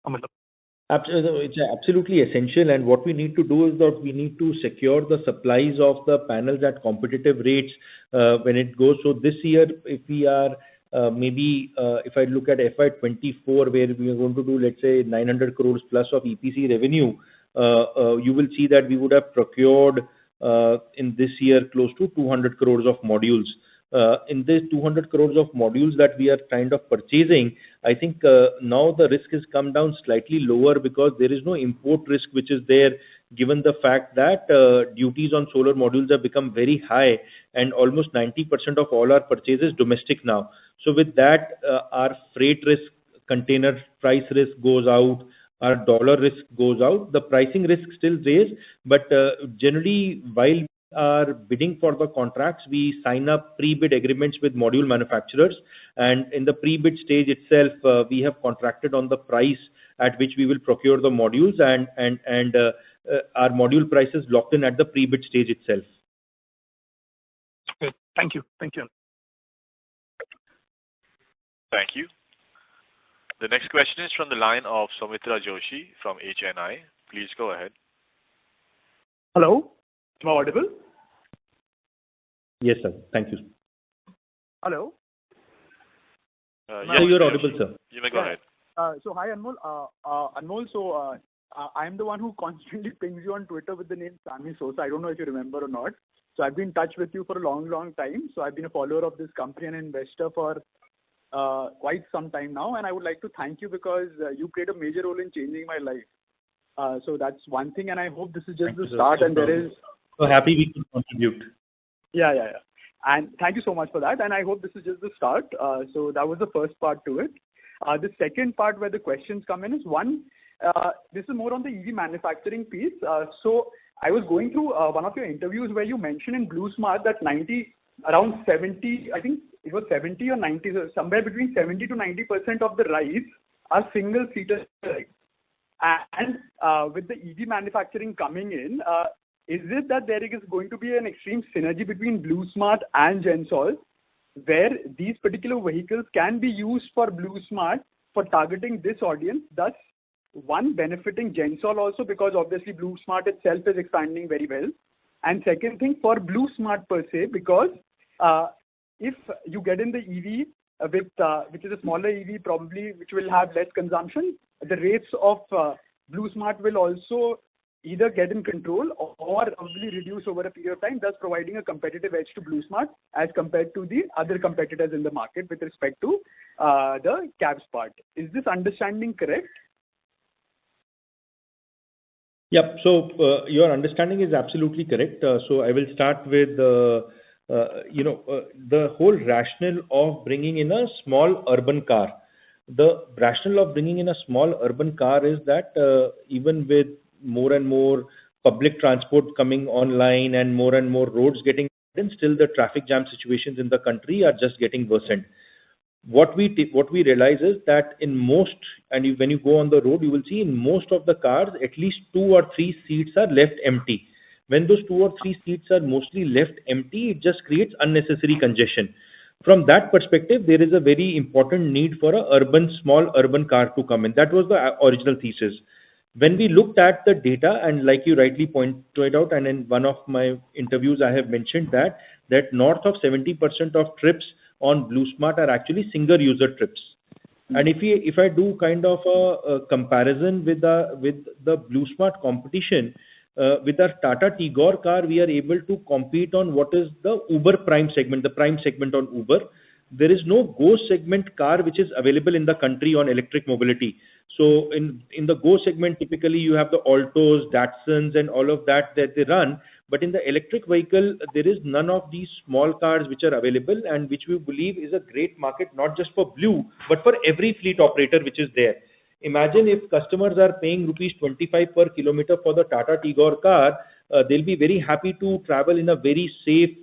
It's absolutely essential, and what we need to do is that we need to secure the supplies of the panels at competitive rates when it goes. So this year, if we are if I look at FY24, where we are going to do, let's say, 900 crores plus of EPC revenue, you will see that we would have procured in this year close to 200 crores of modules. In this 200 crores of modules that we are kind of purchasing, I think now the risk has come down slightly lower because there is no import risk which is there, given the fact that duties on solar modules have become very high and almost 90% of all our purchases domestic now. So with that, our freight risk, container price risk goes out, our dollar risk goes out. The pricing risk still stays, but generally, while we are bidding for the contracts, we sign up pre-bid agreements with module manufacturers, and in the pre-bid stage itself, we have contracted on the price at which we will procure the modules, and our module price is locked in at the pre-bid stage itself. Okay. Thank you. Thank you. Thank you. The next question is from the line of Soumitra Joshi from HNI. Please go ahead. Hello, am I audible? Yes, sir. Thank you. Hello. Yes, you're audible, sir. You may go ahead. So hi, Anmol. Anmol, so I'm the one who constantly pings you on Twitter with the name Sami Sosa. I don't know if you remember or not. So I've been in touch with you for a long, long time. So I've been a follower of this company and an investor for quite some time now, and I would like to thank you because you played a major role in changing my life. So that's one thing, and I hope this is just the start, and there is... So happy we could contribute. Yeah. And thank you so much for that, and I hope this is just the start. So that was the first part to it. The second part where the questions come in is one, this is more on the EV manufacturing piece. So I was going through one of your interviews where you mentioned in Blue Smart that around 70, I think it was 70 or 90, so somewhere between 70 to 90% of the rides are single-seater rides. And with the EV manufacturing coming in, is it that there is going to be an extreme synergy between Blue Smart and Gensol, where these particular vehicles can be used for Blue Smart for targeting this audience, thus one benefiting Gensol also, because obviously Blue Smart itself is expanding very well. And second thing, for Blue Smart per se, because if you get in the EV which is a smaller EV probably, which will have less consumption, the rates of Blue Smart will also either get in control or probably reduce over a period of time, thus providing a competitive edge to Blue Smart as compared to the other competitors in the market with respect to the cabs part. Is this understanding correct? Yep. So your understanding is absolutely correct. So I will start with the whole rationale of bringing in a small urban car. The rationale of bringing in a small urban car is that even with more and more public transport coming online and more roads getting and still the traffic jam situations in the country are just getting worsened. What we realize is that in most, and when you go on the road, you will see in most of the cars at least 2 or 3 seats are left empty. When those 2 or 3 seats are mostly left empty, it just creates unnecessary congestion. From that perspective, there is a very important need for a small urban car to come in. That was the original thesis. When we looked at the data, and like you rightly pointed out, and in one of my interviews I have mentioned that north of 70% of trips on BlueSmart are actually single user trips. And if I do kind of a comparison with the BlueSmart competition, with our Tata Tigor car, we are able to compete on what is the Uber prime segment, the prime segment on Uber. There is no Go segment car which is available in the country on electric mobility. So in the Go segment, typically you have the Altos, Datsuns, and all of that they run. But in the electric vehicle, there is none of these small cars which are available, and which we believe is a great market, not just for Blue, but for every fleet operator which is there. Imagine if customers are paying rupees 25 per kilometer for the Tata Tigor car, they'll be very happy to travel in a very safe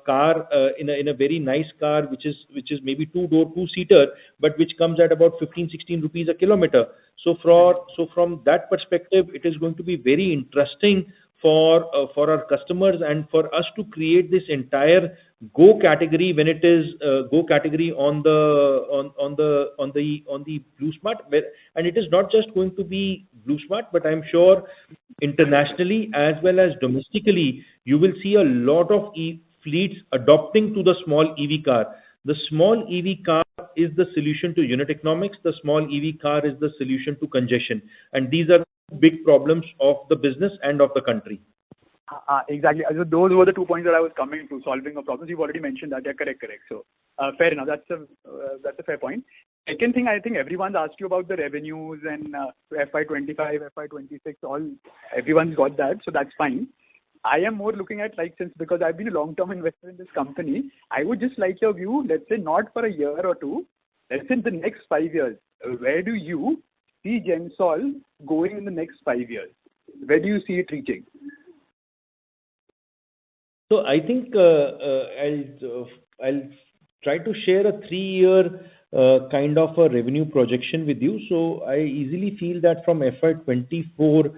car, in a very nice car, which is maybe two-door, two-seater, but which comes at about 15-16 rupees a kilometer. So from that perspective, it is going to be very interesting for our customers and for us to create this entire Go category when it is Go category on the BlueSmart, and it is not just going to be BlueSmart, but I'm sure internationally as well as domestically, you will see a lot of fleets adopting to the small EV car. The small EV car is the solution to unit economics. The small EV car is the solution to congestion, and these are big problems of the business and of the country. Exactly. So those were the 2 points that I was coming to, solving of problems. You've already mentioned that. Yeah, correct. So fair enough. That's a fair point. Second thing, I think everyone's asked you about the revenues and FY25, FY26. Everyone's got that, so that's fine. I am more looking at, because I've been a long-term investor in this company, I would just like your view. Let's say not for a year or two. Let's say in the next 5 years. Where do you see Gensol going in the next 5 years? Where do you see it reaching? So I think I'll try to share a 3-year kind of a revenue projection with you. So I easily feel that from FY24,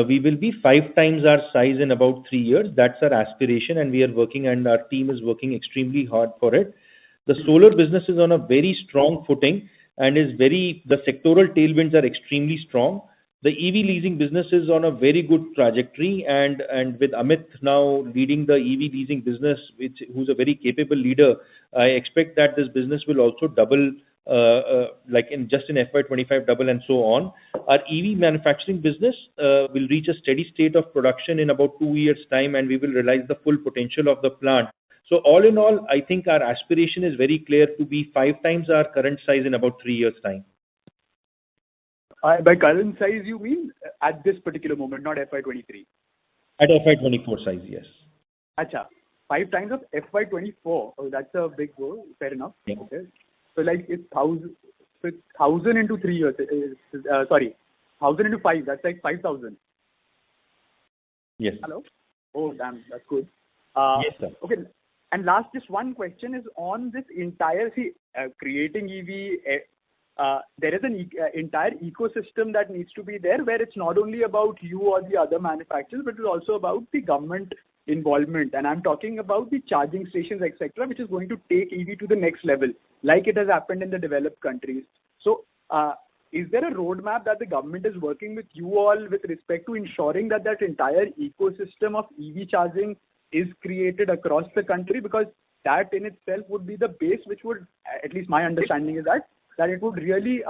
we will be 5 times our size in about 3 years. That's our aspiration, and we are working, and our team is working extremely hard for it. The solar business is on a very strong footing, and the sectoral tailwinds are extremely strong. The EV leasing business is on a very good trajectory, and with Amit now leading the EV leasing business, who's a very capable leader, I expect that this business will also double, in FY25 double and so on. Our EV manufacturing business will reach a steady state of production in about 2 years' time, and we will realize the full potential of the plant. So all in all, I think our aspiration is very clear to be 5 times our current size in about 3 years' time. By current size, you mean at this particular moment, not FY23? At FY24 size, yes. Acha, 5 times of FY24. Oh, that's a big goal. Fair enough. Yeah. Okay. So it's 1,000 into 3 years. 1,000 into 5. That's like 5,000. Yes. Hello? Oh, damn. That's good. Yes, sir. Okay. And last, just one question is on this entire, creating EV, there is an entire ecosystem that needs to be there, where it's not only about you or the other manufacturers, but it's also about the government involvement. And I'm talking about the charging stations, etc., which is going to take EV to the next level, like it has happened in the developed countries. So, is there a roadmap that the government is working with you all with respect to ensuring that entire ecosystem of EV charging is created across the country? Because that in itself would be the base, which would, at least my understanding is that it would really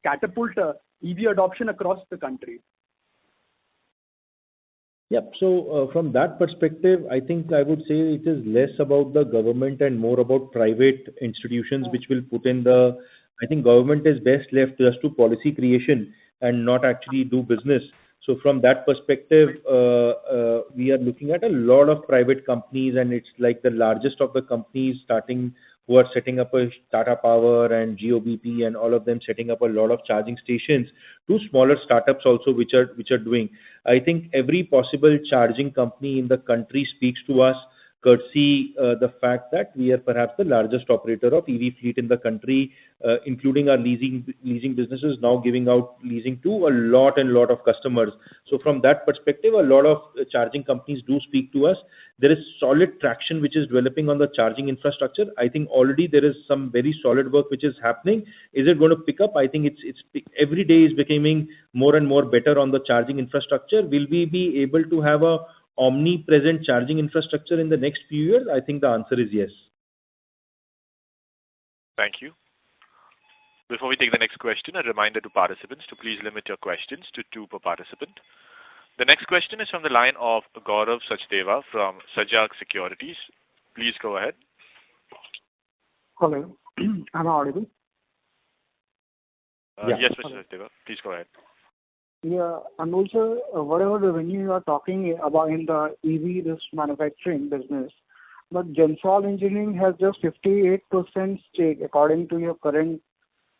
catapult EV adoption across the country. Yep. So from that perspective, I think I would say it is less about the government and more about private institutions, which will put in I think government is best left just to policy creation and not actually do business. So from that perspective, we are looking at a lot of private companies, and it's like the largest of the companies who are setting up a Tata Power and GOBP and all of them setting up a lot of charging stations, to smaller startups also which are doing. I think every possible charging company in the country speaks to us. courtesy the fact that we are perhaps the largest operator of EV fleet in the country, including our leasing businesses, now giving out leasing to a lot of customers. So from that perspective, a lot of charging companies do speak to us. There is solid traction which is developing on the charging infrastructure. I think already there is some very solid work which is happening. Is it going to pick up? I think it's every day is becoming more and more better on the charging infrastructure. Will we be able to have a omnipresent charging infrastructure in the next few years? I think the answer is yes. Thank you. Before we take the next question, a reminder to participants to please limit your questions to 2 per participant. The next question is from the line of Gaurav Sachdeva from Sajak Securities. Please go ahead. Hello. Am I audible? Yes, Mr. Sachdeva. Please go ahead. Yeah. And also, whatever revenue you are talking about in the EV, this manufacturing business, but Gensol Engineering has just 58% stake according to your current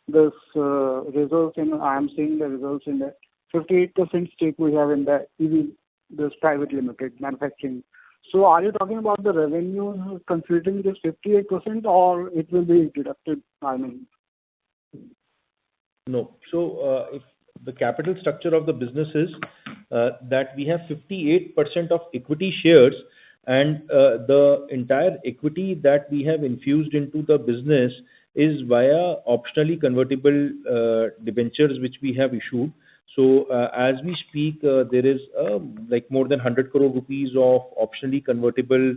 results. I am seeing the results in that 58% stake we have in the EV, this private limited manufacturing. So are you talking about the revenue considering this 58% or it will be deducted? I mean. No. So if the capital structure of the business is that we have 58% of equity shares, and the entire equity that we have infused into the business is via optionally convertible debentures which we have issued. So as we speak, there is like more than 100 crore rupees of optionally convertible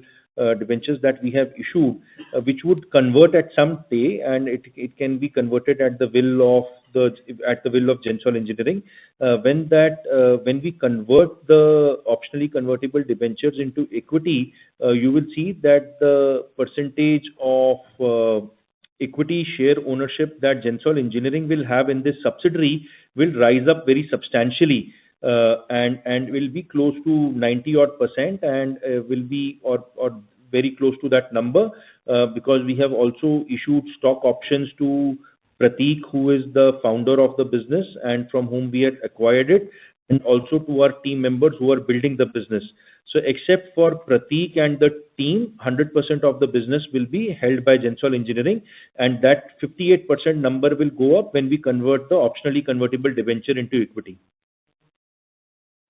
debentures that we have issued, which would convert at some day, and it can be converted at the will of Gensol Engineering. When we convert the optionally convertible debentures into equity, you will see that the percentage of equity share ownership that Gensol Engineering will have in this subsidiary will rise up very substantially, and will be close to 90 odd %, and will be or very close to that number, because we have also issued stock options to Prateek, who is the founder of the business and from whom we had acquired it, and also to our team members who are building the business. So except for Prateek and the team, 100% of the business will be held by Gensol Engineering, and that 58% number will go up when we convert the optionally convertible debenture into equity.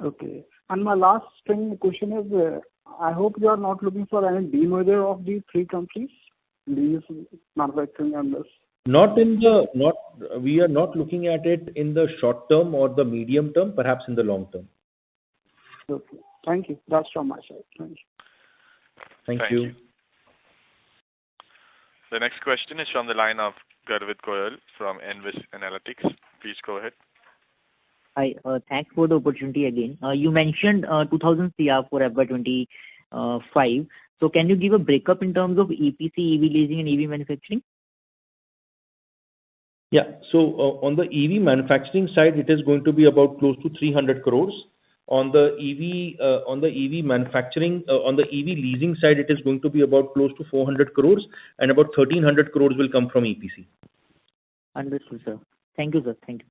Okay. And my last question is, I hope you are not looking for any demerger of these 3 companies, these manufacturing and this. We are not looking at it in the short term or the medium term, perhaps in the long term. Okay. Thank you. That's from my side. Thank you. Thank you. The next question is from the line of Garvit Goyal from Envis Analytics. Please go ahead. Hi. Thanks for the opportunity again. You mentioned 2,000 CR for FY25. So can you give a breakup in terms of EPC, EV leasing, and EV manufacturing? Yeah. So on the EV manufacturing side, it is going to be about close to 300 crores. On the EV manufacturing, on the EV leasing side, it is going to be about close to 400 crores, and about 1,300 crores will come from EPC. Understood, sir. Thank you, sir. Thank you.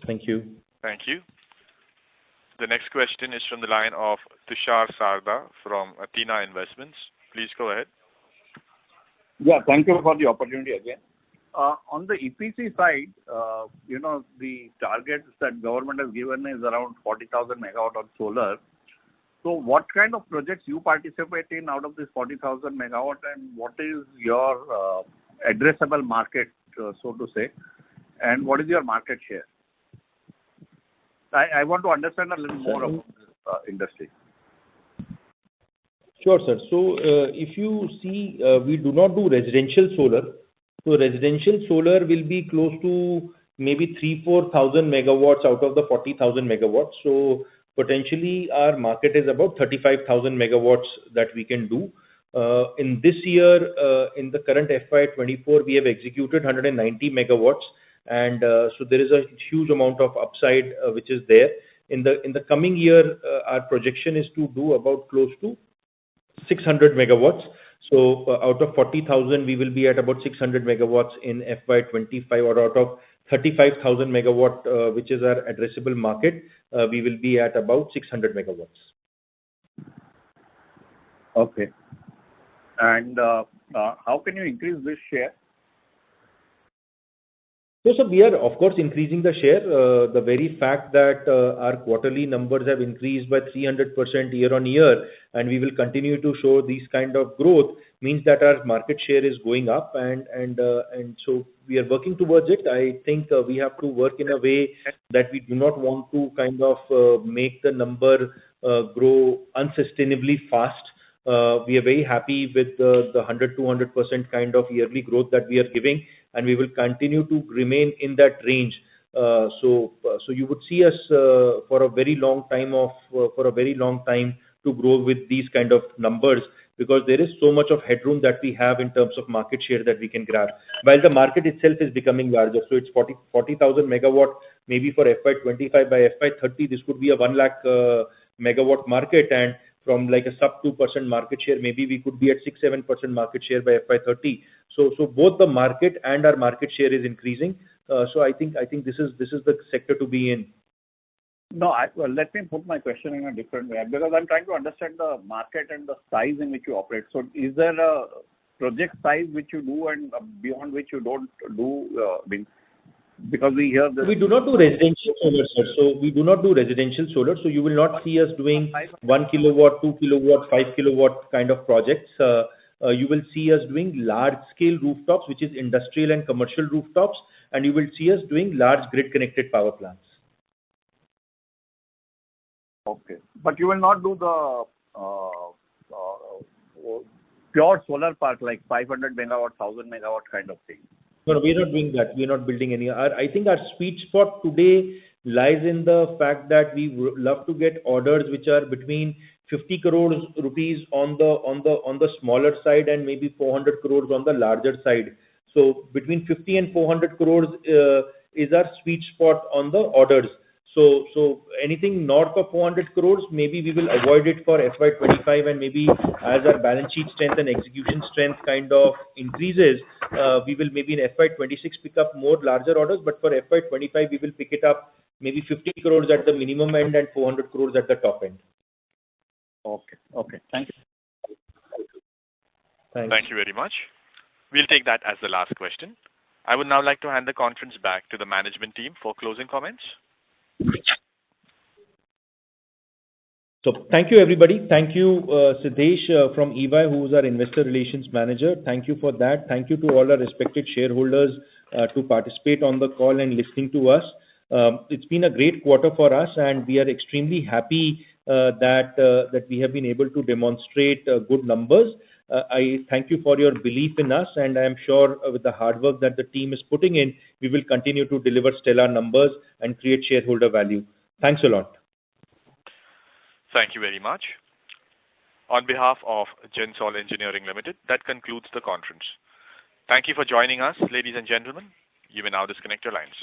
Thank you. Thank you. The next question is from the line of Tushar Sarda from Athena Investments. Please go ahead. Yeah, thank you for the opportunity again. On the EPC side, the targets that government has given is around 40,000 megawatt of solar. So what kind of projects you participate in out of this 40,000 megawatt, and what is your addressable market, so to say, and what is your market share? I want to understand a little more about this industry. Sure, sir. So if you see, we do not do residential solar. So residential solar will be close to maybe 3,000-4,000 megawatts out of the 40,000 megawatts. So potentially our market is about 35,000 megawatts that we can do. In this year, in the current FY24, we have executed 190 megawatts, and so there is a huge amount of upside which is there. In the coming year, our projection is to do about close to 600 megawatts. So out of 40,000, we will be at about 600 megawatts in FY25, or out of 35,000 megawatt, which is our addressable market, we will be at about 600 megawatts. Okay. And how can you increase this share? So we are, of course, increasing the share. The very fact that our quarterly numbers have increased by 300% year-on-year, and we will continue to show these kind of growth, means that our market share is going up, and so we are working towards it. I think we have to work in a way that we do not want to kind of make the number grow unsustainably fast. We are very happy with the 100-200% kind of yearly growth that we are giving, and we will continue to remain in that range. So you would see us for a very long time to grow with these kind of numbers, because there is so much of headroom that we have in terms of market share that we can grab. While the market itself is becoming larger, so it's 40,000 megawatt, maybe for FY25, by FY30, this could be a 1 lakh megawatt market, and from like a sub 2% market share, maybe we could be at 6-7% market share by FY30. So both the market and our market share is increasing. So I think this is the sector to be in. No, well, let me put my question in a different way, because I'm trying to understand the market and the size in which you operate. So is there a project size which you do and beyond which you don't do? Because we hear this. We do not do residential solar, sir. So we do not do residential solar. So you will not see us doing 1 kilowatt, 2 kilowatt, 5 kilowatt kind of projects. You will see us doing large scale rooftops, which is industrial and commercial rooftops, and you will see us doing large grid connected power plants. Okay. But you will not do the pure solar park like 500 megawatt, 1000 megawatt kind of thing. No, we are not doing that. We are not building any. I think our sweet spot today lies in the fact that we love to get orders which are between 50 crores rupees on the smaller side and maybe 400 crores on the larger side. So between 50 and 400 crores is our sweet spot on the orders. So anything north of 400 crores, maybe we will avoid it for FY25, and maybe as our balance sheet strength and execution strength kind of increases, we will maybe in FY26 pick up more larger orders, but for FY25 we will pick it up maybe 50 crores at the minimum end and 400 crores at the top end. Okay. Thank you. Thank you very much. We'll take that as the last question. I would now like to hand the conference back to the management team for closing comments. So thank you, everybody. Thank you, Siddesh from EY, who is our investor relations manager. Thank you for that. Thank you to all our respected shareholders to participate on the call and listening to us. It's been a great quarter for us, and we are extremely happy that we have been able to demonstrate good numbers. I thank you for your belief in us, and I am sure with the hard work that the team is putting in, we will continue to deliver stellar numbers and create shareholder value. Thanks a lot. Thank you very much. On behalf of Gensol Engineering Limited, that concludes the conference. Thank you for joining us, ladies and gentlemen. You may now disconnect your lines.